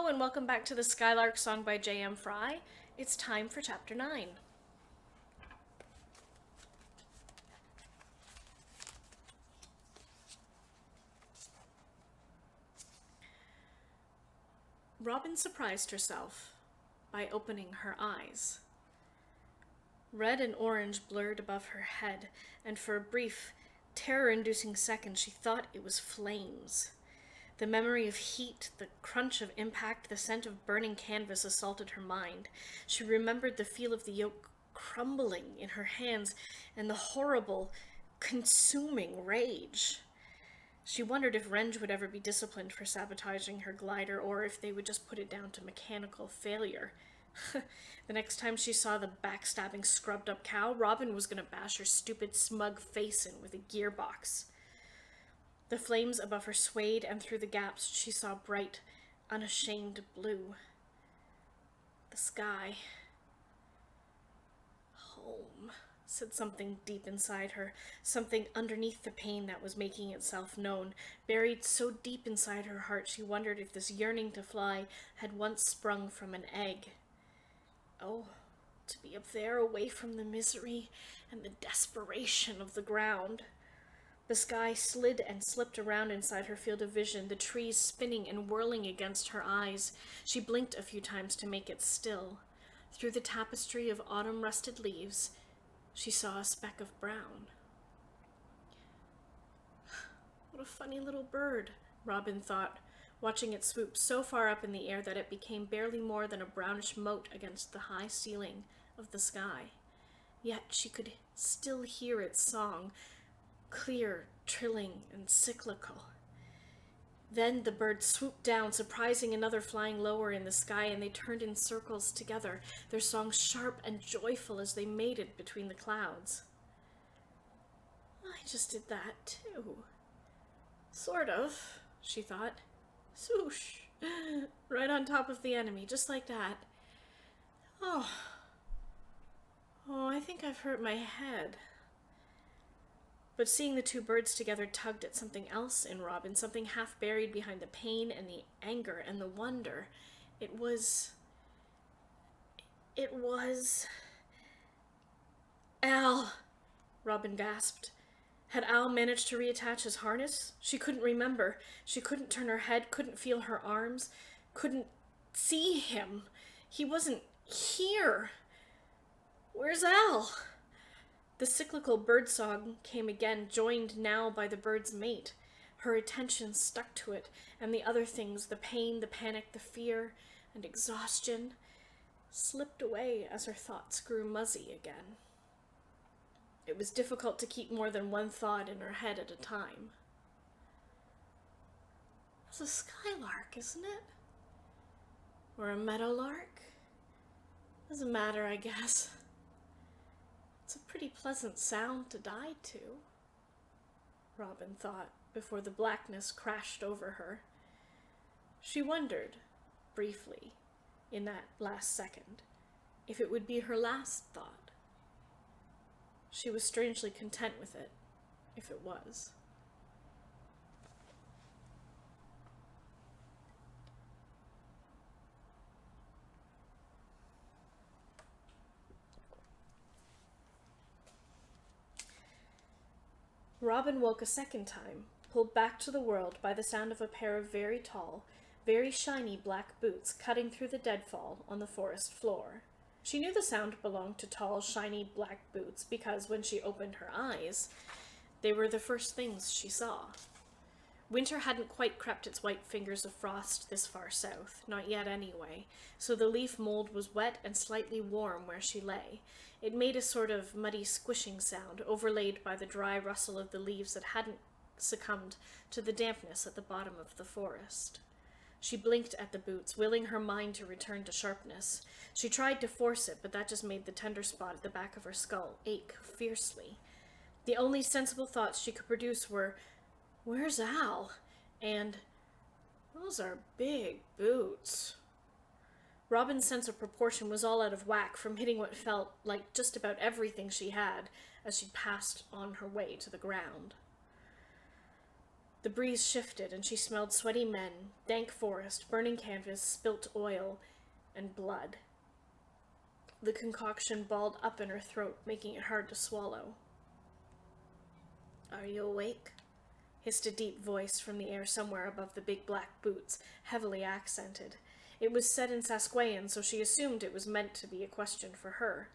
and welcome back to the Skylark song by J.M. Frey. It's time for Chapter 9. Robin surprised herself by opening her eyes. Red and orange blurred above her head, and for a brief, terror-inducing second she thought it was flames. The memory of heat, the crunch of impact, the scent of burning canvas assaulted her mind. She remembered the feel of the yoke crumbling in her hands and the horrible, consuming rage. She wondered if Renge would ever be disciplined for sabotaging her glider, or if they would just put it down to mechanical failure. The next time she saw the backstabbing, scrubbed-up cow, Robin was going to bash her stupid, smug face in with a gearbox. The flames above her swayed, and through the gaps she saw bright, unashamed blue. The sky. Home, said something deep inside her, something underneath the pain that was making itself known, buried so deep inside her heart she wondered if this yearning to fly had once sprung from an egg. Oh, to be up there, away from the misery and the desperation of the ground. The sky slid and slipped around inside her field of vision, the trees spinning and whirling against her eyes. She blinked a few times to make it still. Through the tapestry of autumn-rusted leaves, she saw a speck of brown. What a funny little bird, Robin thought, watching it swoop so far up in the air that it became barely more than a brownish mote against the high ceiling of the sky. Yet she could still hear its song, clear, trilling, and cyclical. Then the bird swooped down, surprising another flying lower in the sky, and they turned in circles together, their song sharp and joyful as they mated between the clouds. I just did that, too. Sort of, she thought. Swoosh! Right on top of the enemy, just like that. Oh, I think I've hurt my head. But seeing the two birds together tugged at something else in Robin, something half buried behind the pain and the anger and the wonder. It was... Al! Robin gasped. Had Al managed to reattach his harness? She couldn't remember. She couldn't turn her head, couldn't feel her arms, couldn't see him. He wasn't here. Where's Al? The cyclical birdsong came again, joined now by the bird's mate. Her attention stuck to it, and the other things, the pain, the panic, the fear, and exhaustion, slipped away as her thoughts grew muzzy again. It was difficult to keep more than one thought in her head at a time. It's a skylark, isn't it? Or a meadowlark? Doesn't matter, I guess. It's a pretty pleasant sound to die to, Robin thought, before the blackness crashed over her. She wondered, briefly, in that last second, if it would be her last thought. She was strangely content with it, if it was. Robin woke a second time, pulled back to the world by the sound of a pair of very tall, very shiny black boots cutting through the deadfall on the forest floor. She knew the sound belonged to tall, shiny black boots because when she opened her eyes, they were the first things she saw. Winter hadn't quite crept its white fingers of frost this far south, not yet anyway, so the leaf mold was wet and slightly warm where she lay. It made a sort of muddy squishing sound, overlaid by the dry rustle of the leaves that hadn't succumbed to the dampness at the bottom of the forest. She blinked at the boots, willing her mind to return to sharpness. She tried to force it, but that just made the tender spot at the back of her skull ache fiercely. The only sensible thoughts she could produce were, "Where's Al?" and "Those are big boots." Robin's sense of proportion was all out of whack from hitting what felt like just about everything she had as she passed on her way to the ground. The breeze shifted, and she smelled sweaty men, dank forest, burning canvas, spilt oil, and blood. The concoction balled up in her throat, making it hard to swallow. "Are you awake?" hissed a deep voice from the air somewhere above the big black boots, heavily accented. It was said in Saskwyan, so she assumed it was meant to be a question for her.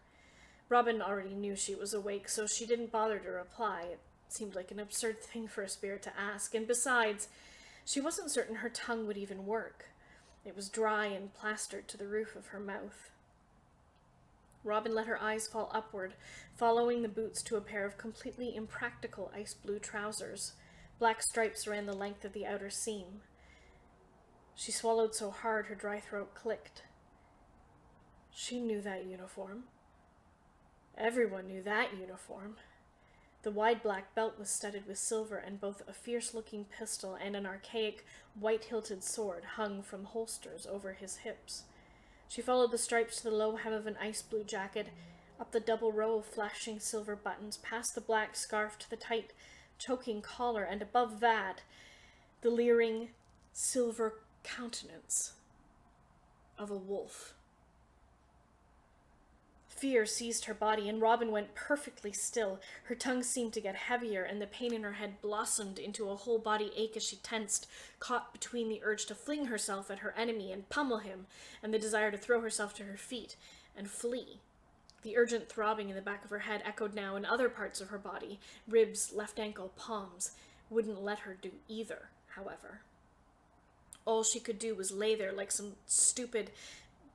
Robin already knew she was awake, so she didn't bother to reply. It seemed like an absurd thing for a spirit to ask, and besides, she wasn't certain her tongue would even work. It was dry and plastered to the roof of her mouth. Robin let her eyes fall upward, following the boots to a pair of completely impractical ice-blue trousers. Black stripes ran the length of the outer seam. She swallowed so hard her dry throat clicked. She knew that uniform. Everyone knew that uniform. The wide black belt was studded with silver, and both a fierce-looking pistol and an archaic, white-hilted sword hung from holsters over his hips. She followed the stripes to the low hem of an ice-blue jacket, up the double row of flashing silver buttons, past the black scarf to the tight, choking collar, and above that, the leering, silver countenance of a wolf. Fear seized her body, and Robin went perfectly still. Her tongue seemed to get heavier, and the pain in her head blossomed into a whole-body ache as she tensed, caught between the urge to fling herself at her enemy and pummel him, and the desire to throw herself to her feet and flee. The urgent throbbing in the back of her head echoed now in other parts of her body. Ribs, left ankle, palms. Wouldn't let her do either, however. All she could do was lay there like some stupid,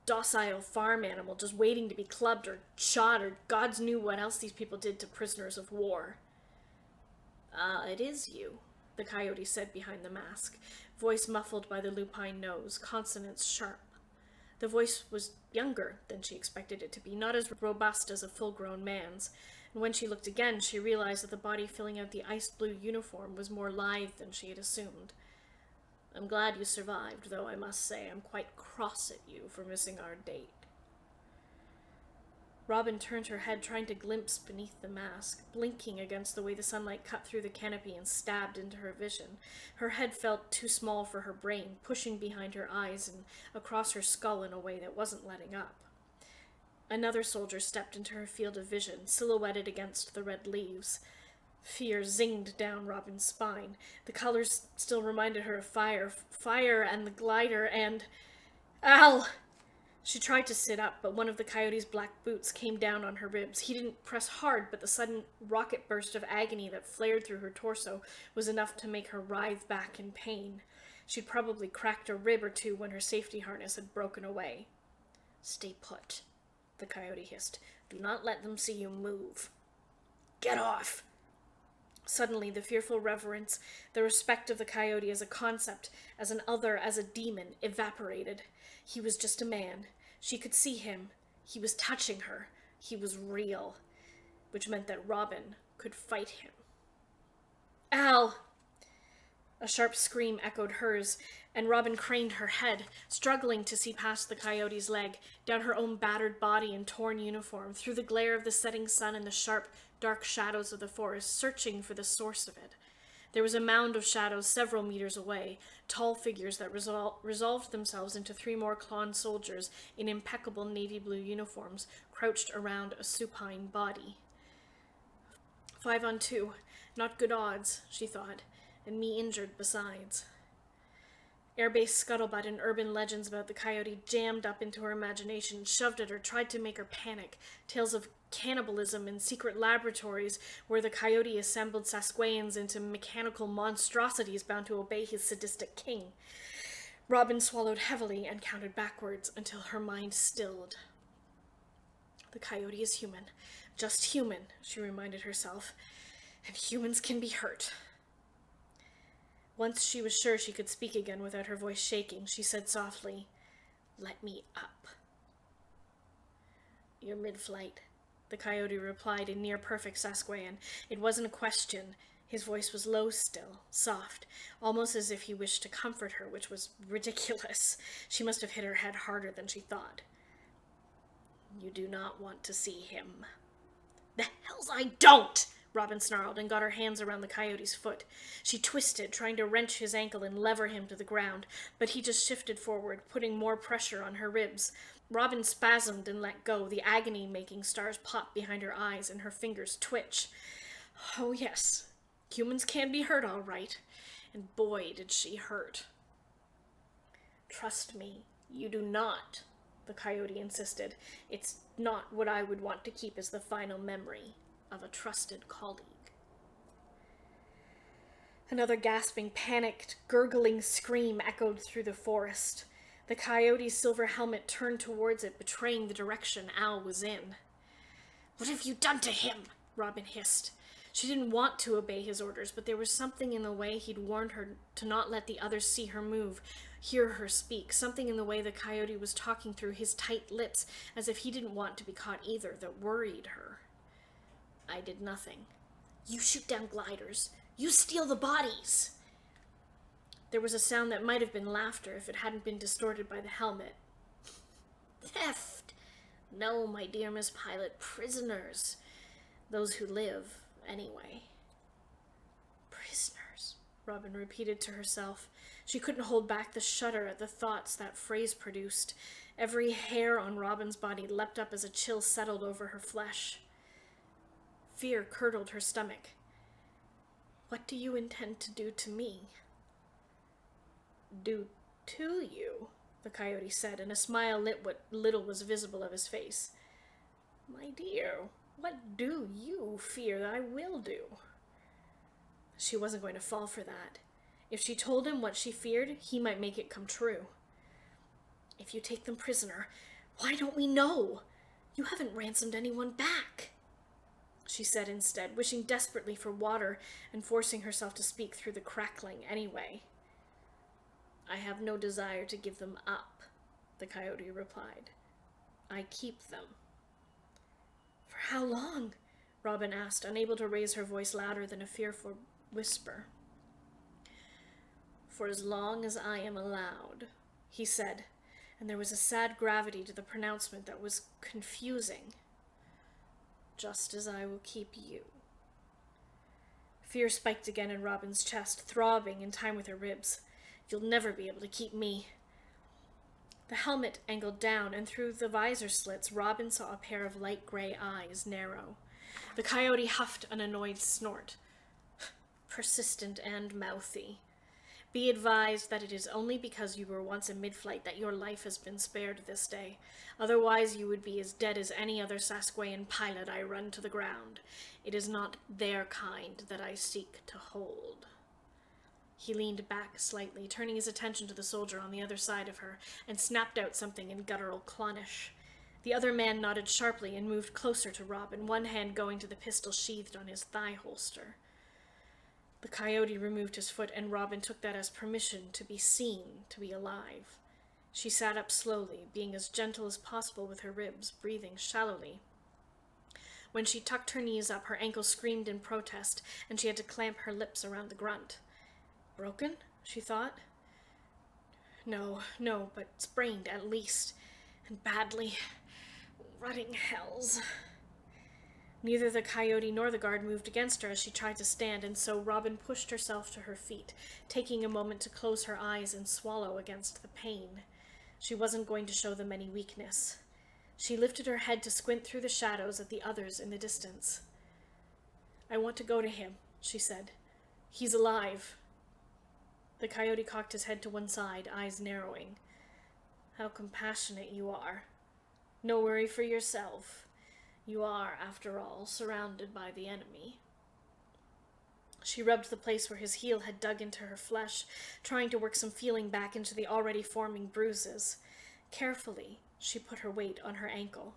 docile farm animal, just waiting to be clubbed or shot, or gods knew what else these people did to prisoners of war. "Ah, it is you," the Coyote said behind the mask, voice muffled by the lupine nose, consonants sharp. The voice was younger than she expected it to be, not as robust as a full-grown man's, and when she looked again, she realized that the body filling out the ice-blue uniform was more lithe than she had assumed. "I'm glad you survived, though I must say I'm quite cross at you for missing our date." Robin turned her head, trying to glimpse beneath the mask, blinking against the way the sunlight cut through the canopy and stabbed into her vision. Her head felt too small for her brain, pushing behind her eyes and across her skull in a way that wasn't letting up. Another soldier stepped into her field of vision, silhouetted against the red leaves. Fear zinged down Robin's spine. The colors still reminded her of fire and the glider, and... Al! She tried to sit up, but one of the Coyote's black boots came down on her ribs. He didn't press hard, but the sudden rocket burst of agony that flared through her torso was enough to make her writhe back in pain. She'd probably cracked a rib or two when her safety harness had broken away. "Stay put," the Coyote hissed. "Do not let them see you move." "Get off!" Suddenly, the fearful reverence, the respect of the Coyote as a concept, as an other, as a demon, evaporated. He was just a man. She could see him. He was touching her. He was real. Which meant that Robin could fight him. "Al!" A sharp scream echoed hers, and Robin craned her head, struggling to see past the Coyote's leg, down her own battered body and torn uniform, through the glare of the setting sun and the sharp, dark shadows of the forest, searching for the source of it. There was a mound of shadows several meters away, tall figures that resolved themselves into 3 more Klonn soldiers in impeccable navy blue uniforms, crouched around a supine body. 5 on 2. Not good odds, she thought, and me injured besides. Airbase scuttlebutt and urban legends about the Coyote jammed up into her imagination, shoved at her, tried to make her panic. Tales of cannibalism and secret laboratories where the Coyote assembled Saskwayans into mechanical monstrosities bound to obey his sadistic king. Robin swallowed heavily and counted backwards until her mind stilled. The Coyote is human. Just human, she reminded herself. And humans can be hurt. Once she was sure she could speak again without her voice shaking, she said softly, "Let me up." "You're mid-flight," the Coyote replied in near-perfect Saskwyan. It wasn't a question. His voice was low still, soft, almost as if he wished to comfort her, which was ridiculous. She must have hit her head harder than she thought. "You do not want to see him." "The hells I don't!" Robin snarled and got her hands around the coyote's foot. She twisted, trying to wrench his ankle and lever him to the ground, but he just shifted forward, putting more pressure on her ribs. Robin spasmed and let go, the agony making stars pop behind her eyes and her fingers twitch. Oh yes, humans can be hurt all right, and boy did she hurt. Trust me, you do not, the coyote insisted. It's not what I would want to keep as the final memory of a trusted colleague. Another gasping, panicked, gurgling scream echoed through the forest. The coyote's silver helmet turned towards it, betraying the direction Al was in. What have you done to him? Robin hissed. She didn't want to obey his orders, but there was something in the way he'd warned her to not let the others see her move, hear her speak, something in the way the coyote was talking through his tight lips, as if he didn't want to be caught either, that worried her. I did nothing. You shoot down gliders. You steal the bodies. There was a sound that might have been laughter if it hadn't been distorted by the helmet. Theft! No, my dear Miss Pilot, prisoners. Those who live, anyway. Prisoners, Robin repeated to herself. She couldn't hold back the shudder at the thoughts that phrase produced. Every hair on Robin's body leapt up as a chill settled over her flesh. Fear curdled her stomach. What do you intend to do to me? Do to you? The coyote said, and a smile lit what little was visible of his face. My dear, what do you fear that I will do? She wasn't going to fall for that. If she told him what she feared, he might make it come true. If you take them prisoner, why don't we know? You haven't ransomed anyone back, she said instead, wishing desperately for water and forcing herself to speak through the crackling anyway. I have no desire to give them up, the coyote replied. I keep them. For how long? Robin asked, unable to raise her voice louder than a fearful whisper. For as long as I am allowed, he said, and there was a sad gravity to the pronouncement that was confusing. Just as I will keep you. Fear spiked again in Robin's chest, throbbing in time with her ribs. You'll never be able to keep me. The helmet angled down, and through the visor slits, Robin saw a pair of light gray eyes narrow. The coyote huffed an annoyed snort. Persistent and mouthy. Be advised that it is only because you were once a mid-flight that your life has been spared this day. Otherwise you would be as dead as any other Saskwyan pilot I run to the ground. It is not their kind that I seek to hold. He leaned back slightly, turning his attention to the soldier on the other side of her, and snapped out something in guttural Klonnish. The other man nodded sharply and moved closer to Robin, one hand going to the pistol sheathed on his thigh holster. The coyote removed his foot, and Robin took that as permission to be seen, to be alive. She sat up slowly, being as gentle as possible with her ribs, breathing shallowly. When she tucked her knees up, her ankle screamed in protest, and she had to clamp her lips around the grunt. Broken? She thought. No, but sprained at least, and badly. Rutting hells. Neither the coyote nor the guard moved against her as she tried to stand, and so Robin pushed herself to her feet, taking a moment to close her eyes and swallow against the pain. She wasn't going to show them any weakness. She lifted her head to squint through the shadows at the others in the distance. I want to go to him, she said. He's alive. The coyote cocked his head to one side, eyes narrowing. How compassionate you are. No worry for yourself. You are, after all, surrounded by the enemy. She rubbed the place where his heel had dug into her flesh, trying to work some feeling back into the already forming bruises. Carefully, she put her weight on her ankle.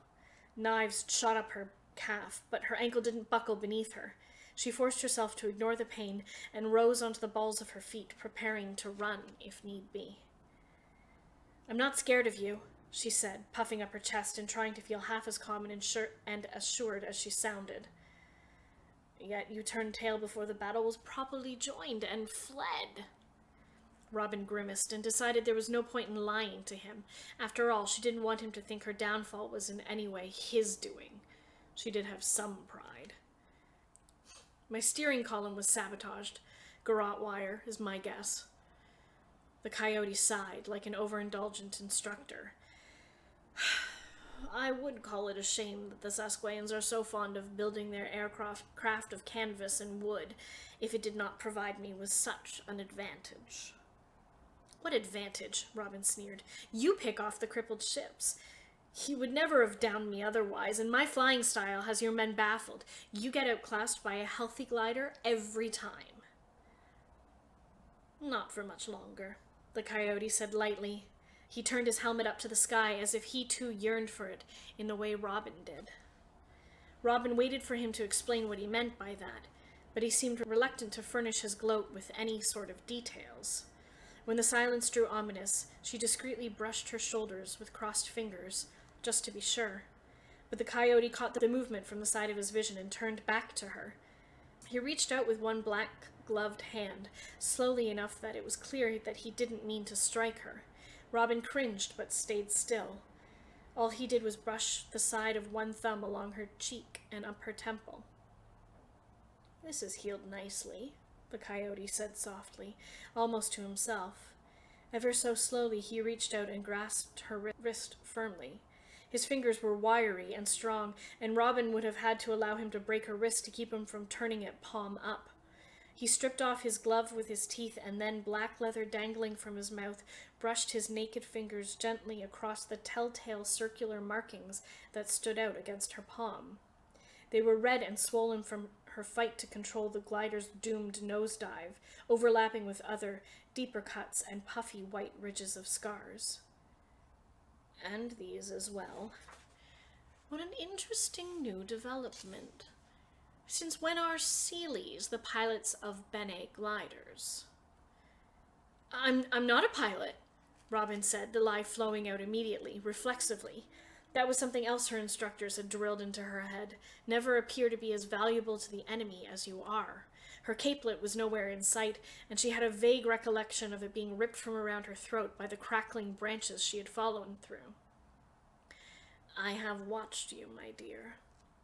Knives shot up her calf, but her ankle didn't buckle beneath her. She forced herself to ignore the pain and rose onto the balls of her feet, preparing to run if need be. I'm not scared of you, she said, puffing up her chest and trying to feel half as calm and assured as she sounded. Yet you turned tail before the battle was properly joined and fled. Robin grimaced and decided there was no point in lying to him. After all, she didn't want him to think her downfall was in any way his doing. She did have some pride. My steering column was sabotaged. Garrote wire is my guess. The Coyote sighed like an overindulgent instructor. I would call it a shame that the Saskwayans are so fond of building their aircraft of canvas and wood, if it did not provide me with such an advantage. What advantage? Robin sneered. You pick off the crippled ships. You would never have downed me otherwise, and my flying style has your men baffled. You get outclassed by a healthy glider every time. Not for much longer, the Coyote said lightly. He turned his helmet up to the sky as if he too yearned for it in the way Robin did. Robin waited for him to explain what he meant by that, but he seemed reluctant to furnish his gloat with any sort of details. When the silence grew ominous, she discreetly brushed her shoulders with crossed fingers, just to be sure. But the Coyote caught the movement from the side of his vision and turned back to her. He reached out with one black-gloved hand, slowly enough that it was clear that he didn't mean to strike her. Robin cringed but stayed still. All he did was brush the side of one thumb along her cheek and up her temple. This is healed nicely, the Coyote said softly, almost to himself. Ever so slowly he reached out and grasped her wrist firmly. His fingers were wiry and strong, and Robin would have had to allow him to break her wrist to keep him from turning it palm up. He stripped off his glove with his teeth, and then, black leather dangling from his mouth, brushed his naked fingers gently across the telltale circular markings that stood out against her palm. They were red and swollen from her fight to control the glider's doomed nosedive, overlapping with other, deeper cuts and puffy white ridges of scars. And these as well. What an interesting new development. Since when are Sealies the pilots of Bene gliders? I'm not a pilot, Robin said, the lie flowing out immediately, reflexively. That was something else her instructors had drilled into her head. Never appear to be as valuable to the enemy as you are. Her capelet was nowhere in sight, and she had a vague recollection of it being ripped from around her throat by the crackling branches she had fallen through. I have watched you, my dear.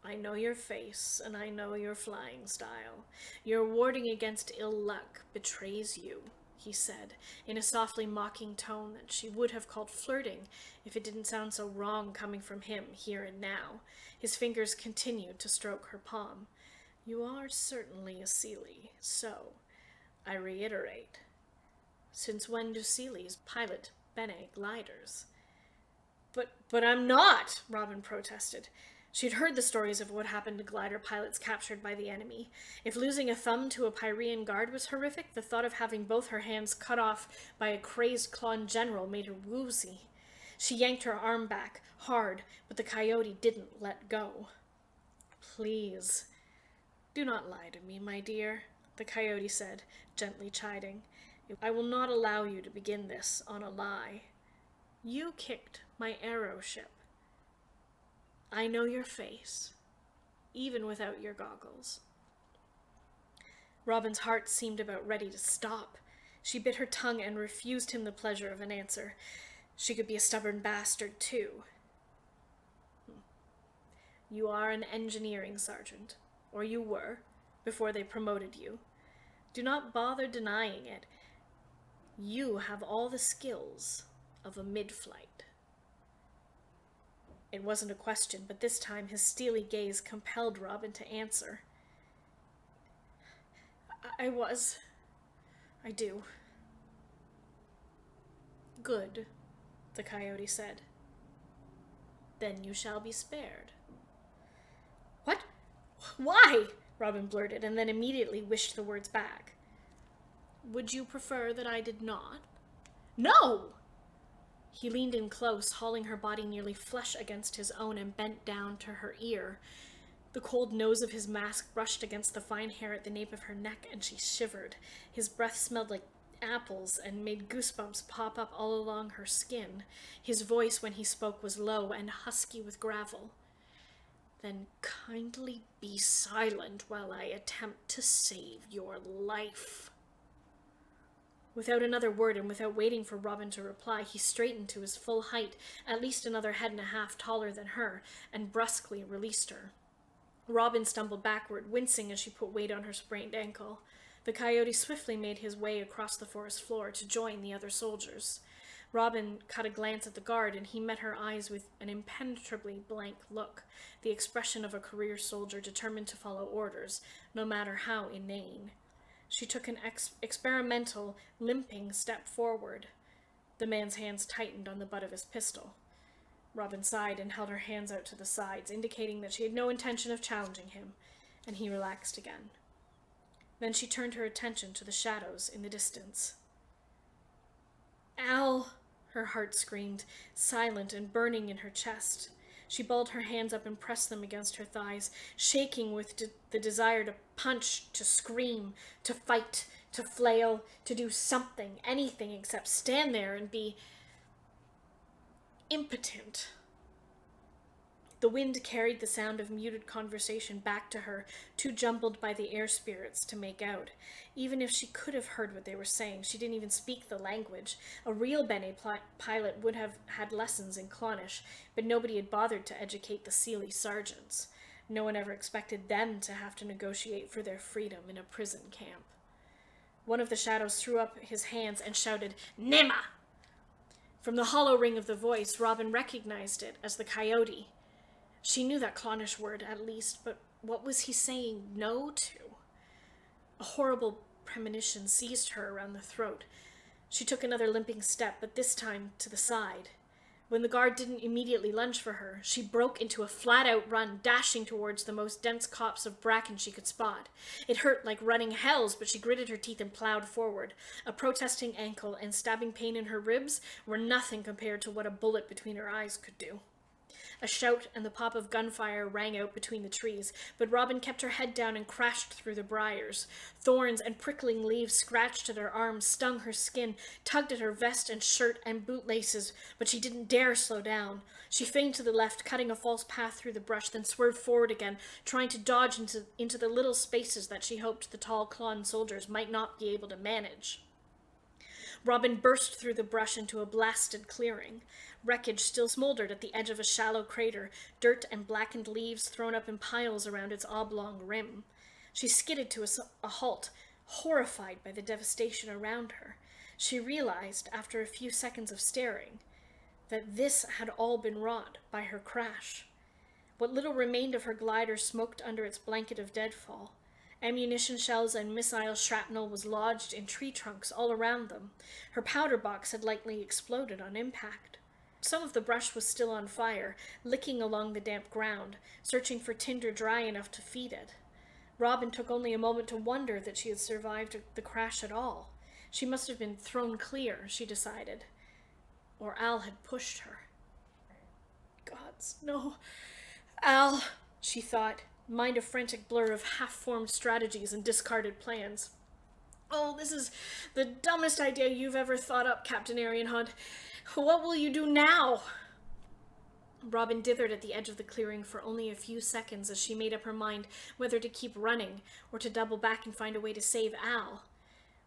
I know your face, and I know your flying style. Your warding against ill luck betrays you, he said, in a softly mocking tone that she would have called flirting if it didn't sound so wrong coming from him here and now. His fingers continued to stroke her palm. You are certainly a Sealie, so I reiterate. Since when do Sealies pilot Bene gliders? But I'm not, Robin protested. She'd heard the stories of what happened to glider pilots captured by the enemy. If losing a thumb to a Pyrean guard was horrific, the thought of having both her hands cut off by a crazed Klonn general made her woozy. She yanked her arm back, hard, but the Coyote didn't let go. Please, do not lie to me, my dear, the Coyote said, gently chiding. I will not allow you to begin this on a lie. You kicked my airship. I know your face, even without your goggles. Robin's heart seemed about ready to stop. She bit her tongue and refused him the pleasure of an answer. She could be a stubborn bastard, too. You are an engineering sergeant, or you were, before they promoted you. Do not bother denying it. You have all the skills of a mid-flight. It wasn't a question, but this time his steely gaze compelled Robin to answer. I do. Good, the Coyote said. Then you shall be spared. What? Why? Robin blurted, and then immediately wished the words back. Would you prefer that I did not? No! He leaned in close, hauling her body nearly flush against his own, and bent down to her ear. The cold nose of his mask brushed against the fine hair at the nape of her neck, and she shivered. His breath smelled like apples and made goosebumps pop up all along her skin. His voice, when he spoke, was low and husky with gravel. Then kindly be silent while I attempt to save your life. Without another word, and without waiting for Robin to reply, he straightened to his full height, at least another head and a half taller than her, and brusquely released her. Robin stumbled backward, wincing as she put weight on her sprained ankle. The coyote swiftly made his way across the forest floor to join the other soldiers. Robin caught a glance at the guard, and he met her eyes with an impenetrably blank look, the expression of a career soldier determined to follow orders, no matter how inane. She took an experimental, limping step forward. The man's hands tightened on the butt of his pistol. Robin sighed and held her hands out to the sides, indicating that she had no intention of challenging him, and he relaxed again. Then she turned her attention to the shadows in the distance. "Al!" her heart screamed, silent and burning in her chest. She balled her hands up and pressed them against her thighs, shaking with the desire to punch, to scream, to fight, to flail, to do something, anything except stand there and be impotent. The wind carried the sound of muted conversation back to her, too jumbled by the air spirits to make out. Even if she could have heard what they were saying, she didn't even speak the language. A real Bene pilot would have had lessons in Clonnish, but nobody had bothered to educate the Seelie sergeants. No one ever expected them to have to negotiate for their freedom in a prison camp. One of the shadows threw up his hands and shouted, "Nema!" From the hollow ring of the voice, Robin recognized it as the Coyote. She knew that Clonnish word, at least, but what was he saying no to? A horrible premonition seized her around the throat. She took another limping step, but this time to the side. When the guard didn't immediately lunge for her, she broke into a flat-out run, dashing towards the most dense copse of bracken she could spot. It hurt like running hells, but she gritted her teeth and plowed forward. A protesting ankle and stabbing pain in her ribs were nothing compared to what a bullet between her eyes could do. A shout and the pop of gunfire rang out between the trees, but Robin kept her head down and crashed through the briars. Thorns and prickling leaves scratched at her arms, stung her skin, tugged at her vest and shirt and bootlaces, but she didn't dare slow down. She feigned to the left, cutting a false path through the brush, then swerved forward again, trying to dodge into the little spaces that she hoped the tall Klonn soldiers might not be able to manage. Robin burst through the brush into a blasted clearing. Wreckage still smoldered at the edge of a shallow crater, dirt and blackened leaves thrown up in piles around its oblong rim. She skidded to a halt, horrified by the devastation around her. She realized, after a few seconds of staring, that this had all been wrought by her crash. What little remained of her glider smoked under its blanket of deadfall. Ammunition shells and missile shrapnel was lodged in tree trunks all around them. Her powder box had likely exploded on impact. Some of the brush was still on fire, licking along the damp ground, searching for tinder dry enough to feed it. Robin took only a moment to wonder that she had survived the crash at all. She must have been thrown clear, she decided. Or Al had pushed her. Gods, no. Al, she thought, mind a frantic blur of half-formed strategies and discarded plans. "Oh, this is the dumbest idea you've ever thought up, Captain Arianhod. What will you do now?" Robin dithered at the edge of the clearing for only a few seconds as she made up her mind whether to keep running or to double back and find a way to save Al.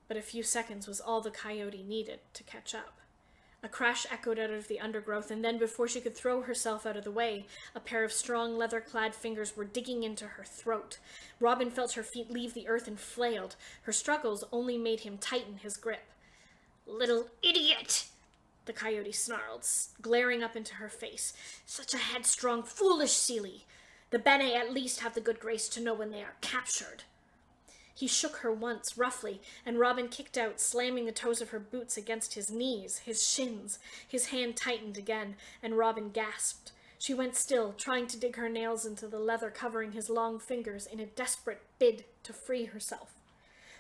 But a few seconds was all the Coyote needed to catch up. A crash echoed out of the undergrowth, and then before she could throw herself out of the way, a pair of strong, leather-clad fingers were digging into her throat. Robin felt her feet leave the earth and flailed. Her struggles only made him tighten his grip. "Little idiot!" the Coyote snarled, glaring up into her face. "Such a headstrong, foolish Seelie! The Bene at least have the good grace to know when they are captured." He shook her once, roughly, and Robin kicked out, slamming the toes of her boots against his knees, his shins. His hand tightened again, and Robin gasped. She went still, trying to dig her nails into the leather covering his long fingers in a desperate bid to free herself.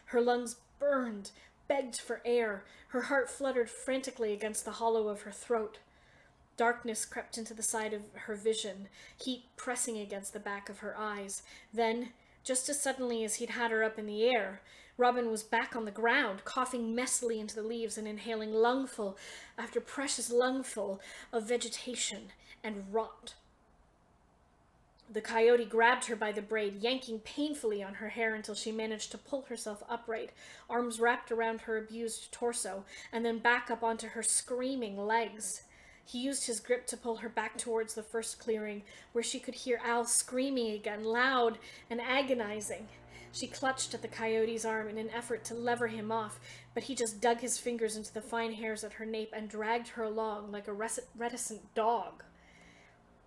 Her lungs burned, begged for air. Her heart fluttered frantically against the hollow of her throat. Darkness crept into the side of her vision, heat pressing against the back of her eyes. Then, just as suddenly as he'd had her up in the air, Robin was back on the ground, coughing messily into the leaves and inhaling lungful after precious lungful of vegetation and rot. The Coyote grabbed her by the braid, yanking painfully on her hair until she managed to pull herself upright, arms wrapped around her abused torso, and then back up onto her screaming legs. He used his grip to pull her back towards the first clearing, where she could hear Al screaming again, loud and agonizing. She clutched at the coyote's arm in an effort to lever him off, but he just dug his fingers into the fine hairs at her nape and dragged her along like a reticent dog.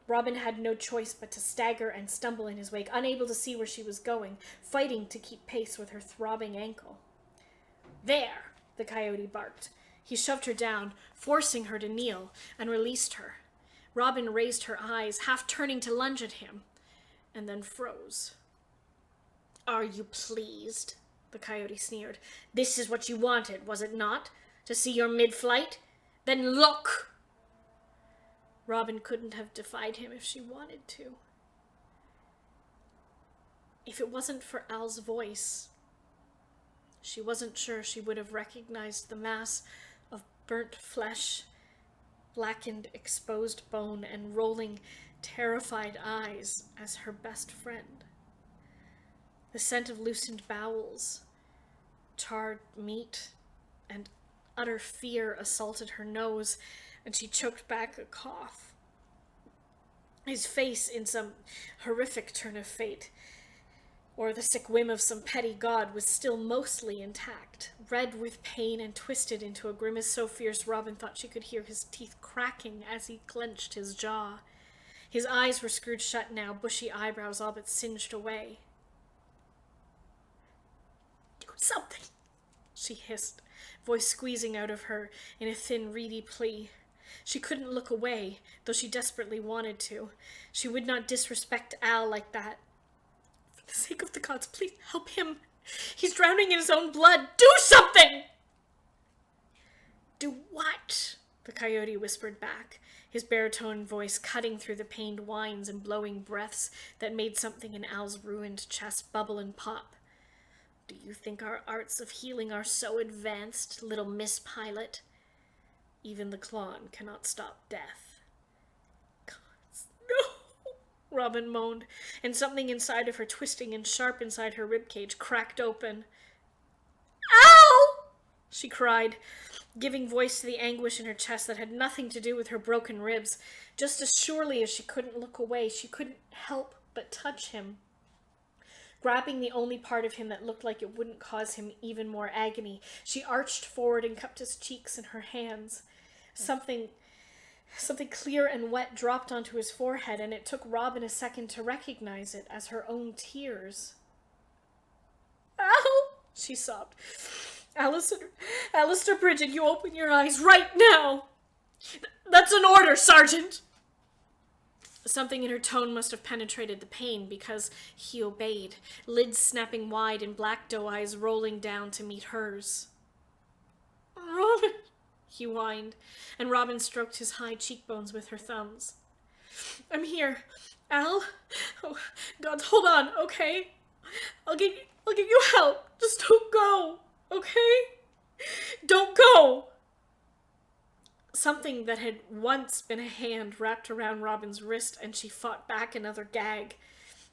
Robin had no choice but to stagger and stumble in his wake, unable to see where she was going, fighting to keep pace with her throbbing ankle. "There!" the coyote barked. He shoved her down, forcing her to kneel, and released her. Robin raised her eyes, half turning to lunge at him, and then froze. "Are you pleased?" the coyote sneered. "This is what you wanted, was it not? To see your mid-flight? Then look!" Robin couldn't have defied him if she wanted to. If it wasn't for Al's voice, she wasn't sure she would have recognized the mass of burnt flesh, blackened, exposed bone, and rolling, terrified eyes as her best friend. The scent of loosened bowels, charred meat, and utter fear assaulted her nose, and she choked back a cough. His face, in some horrific turn of fate, or the sick whim of some petty god, was still mostly intact, red with pain and twisted into a grimace so fierce Robin thought she could hear his teeth cracking as he clenched his jaw. His eyes were screwed shut now, bushy eyebrows all but singed away. "Do something," she hissed, voice squeezing out of her in a thin, reedy plea. She couldn't look away, though she desperately wanted to. She would not disrespect Al like that. "For the sake of the gods, please help him. He's drowning in his own blood. Do something!" "Do what?" the coyote whispered back, his baritone voice cutting through the pained whines and blowing breaths that made something in Al's ruined chest bubble and pop. "Do you think our arts of healing are so advanced, little Miss Pilot? Even the Klonn cannot stop death." "Gods, no!" Robin moaned, and something inside of her, twisting and sharp inside her ribcage, cracked open. "Ow!" she cried, giving voice to the anguish in her chest that had nothing to do with her broken ribs. Just as surely as she couldn't look away, she couldn't help but touch him. Grabbing the only part of him that looked like it wouldn't cause him even more agony, she arched forward and cupped his cheeks in her hands. Something clear and wet dropped onto his forehead, and it took Robin a second to recognize it as her own tears. "Al!" she sobbed. Alistair Bridget, you open your eyes right now!" "That's an order, Sergeant!" Something in her tone must have penetrated the pain, because he obeyed, lids snapping wide and black doe eyes rolling down to meet hers. "Robin," he whined, and Robin stroked his high cheekbones with her thumbs. "I'm here. Al? Oh, God, hold on, okay? I'll get you help. Just don't go, okay? Don't go!" Something that had once been a hand wrapped around Robin's wrist, and she fought back another gag.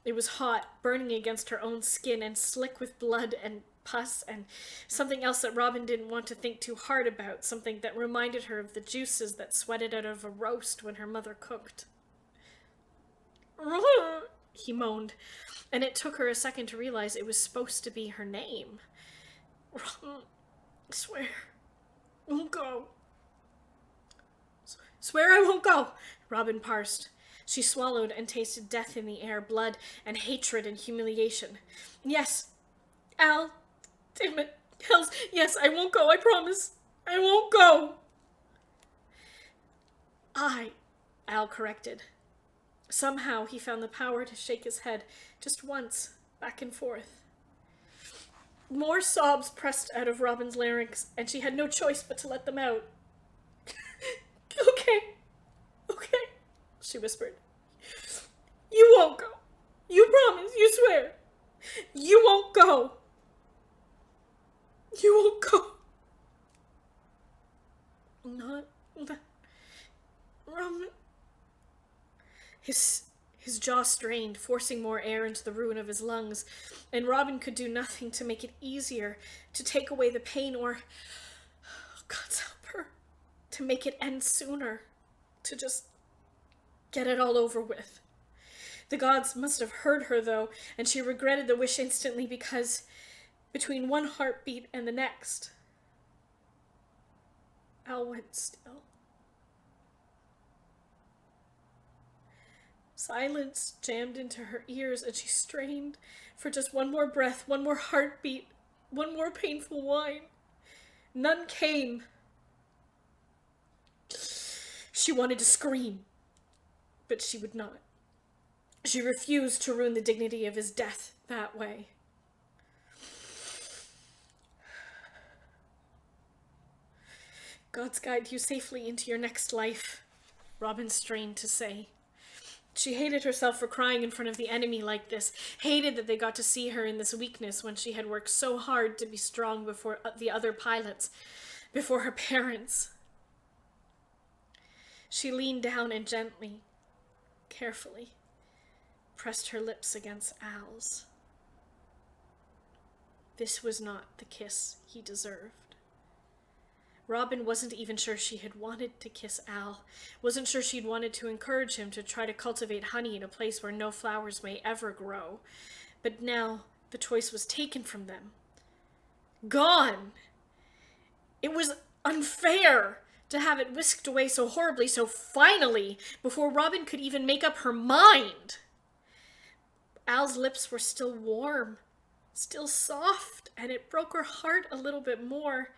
It was hot, burning against her own skin, and slick with blood and pus, and something else that Robin didn't want to think too hard about, something that reminded her of the juices that sweated out of a roast when her mother cooked. He moaned, and it took her a second to realize it was supposed to be her name. "I swear, I won't go. Swear I won't go," Robin parsed. She swallowed and tasted death in the air, blood and hatred and humiliation. "Yes, Al, damn it, hells, yes, I won't go, I promise. I won't go." Al corrected. Somehow he found the power to shake his head just once, back and forth. More sobs pressed out of Robin's larynx, and she had no choice but to let them out. Okay, she whispered. "You won't go. You promise, you swear. You won't go. You won't go." "Not that, Robin." His jaw strained, forcing more air into the ruin of his lungs, and Robin could do nothing to make it easier, to take away the pain, or, God's help her, to make it end sooner. to just get it all over with. The gods must have heard her, though, and she regretted the wish instantly because, between one heartbeat and the next, Al went still. Silence jammed into her ears, and she strained for just one more breath, one more heartbeat, one more painful whine. None came. She wanted to scream, but she would not. She refused to ruin the dignity of his death that way. Gods guide you safely into your next life, Robin strained to say. She hated herself for crying in front of the enemy like this, hated that they got to see her in this weakness when she had worked so hard to be strong before the other pilots, before her parents. She leaned down and gently, carefully, pressed her lips against Al's. This was not the kiss he deserved. Robin wasn't even sure she had wanted to kiss Al, wasn't sure she'd wanted to encourage him to try to cultivate honey in a place where no flowers may ever grow. But now the choice was taken from them. Gone! It was unfair to have it whisked away so horribly, so finally, before Robin could even make up her mind. Al's lips were still warm, still soft, and it broke her heart a little bit more.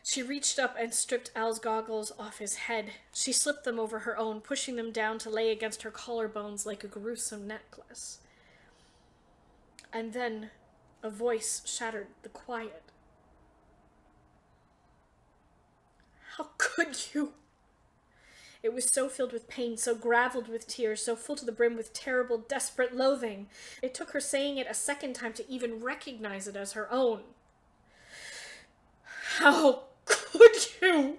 She reached up and stripped Al's goggles off his head. She slipped them over her own, pushing them down to lay against her collarbones like a gruesome necklace. And then a voice shattered the quiet. How could you? It was so filled with pain, so graveled with tears, so full to the brim with terrible, desperate loathing. It took her saying it a second time to even recognize it as her own. How could you?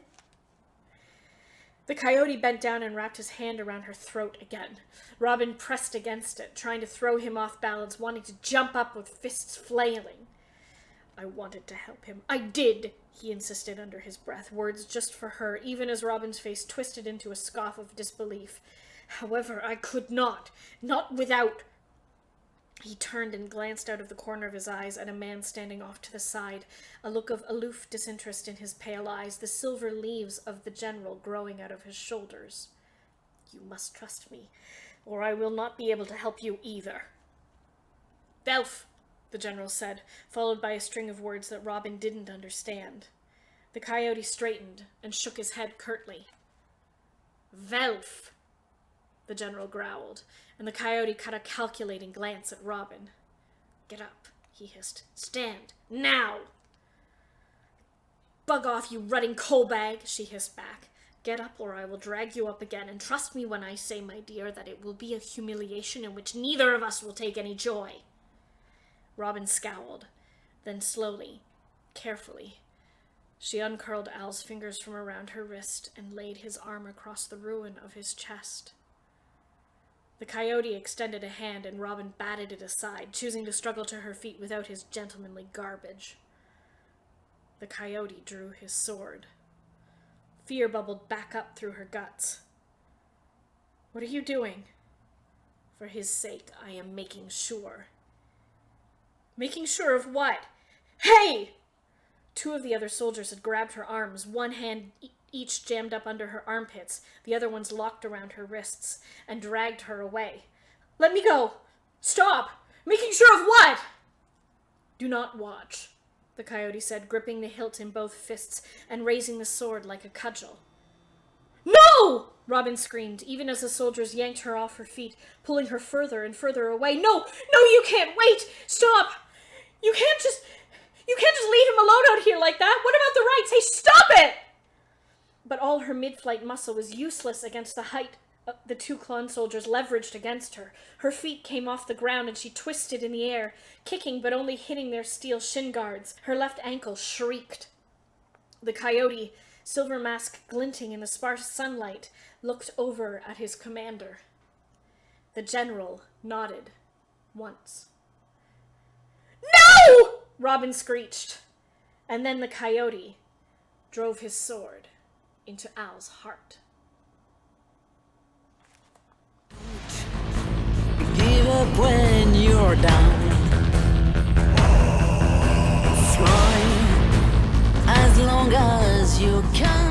The coyote bent down and wrapped his hand around her throat again. Robin pressed against it, trying to throw him off balance, wanting to jump up with fists flailing. I wanted to help him. I did, he insisted under his breath, words just for her, even as Robin's face twisted into a scoff of disbelief. However, I could not without... He turned and glanced out of the corner of his eyes at a man standing off to the side, a look of aloof disinterest in his pale eyes, the silver leaves of the general growing out of his shoulders. You must trust me, or I will not be able to help you either. Velf, the general said, followed by a string of words that Robin didn't understand. The coyote straightened and shook his head curtly. Velf, the general growled, and the coyote cut a calculating glance at Robin. Get up, he hissed. Stand, now! Bug off, you rutting coal bag, she hissed back. Get up or I will drag you up again, and trust me when I say, my dear, that it will be a humiliation in which neither of us will take any joy. Robin scowled. Then slowly, carefully, she uncurled Al's fingers from around her wrist and laid his arm across the ruin of his chest. The coyote extended a hand, and Robin batted it aside, choosing to struggle to her feet without his gentlemanly garbage. The coyote drew his sword. Fear bubbled back up through her guts. What are you doing? For his sake, I am making sure. Making sure of what? Hey! Two of the other soldiers had grabbed her arms, one hand each jammed up under her armpits, the other ones locked around her wrists, and dragged her away. Let me go! Stop! Making sure of what? Do not watch, the coyote said, gripping the hilt in both fists and raising the sword like a cudgel. No! Robin screamed, even as the soldiers yanked her off her feet, pulling her further and further away. No! No, you can't! Wait! Stop! You can't just leave him alone out here like that! What about the rights? Hey, stop it! But all her mid-flight muscle was useless against the height the two Klonn soldiers leveraged against her. Her feet came off the ground and she twisted in the air, kicking but only hitting their steel shin guards. Her left ankle shrieked. The coyote, silver mask glinting in the sparse sunlight, looked over at his commander. The general nodded once. No! Robin screeched. And then the coyote drove his sword into Al's heart. up when you're down. Fly as long as you can.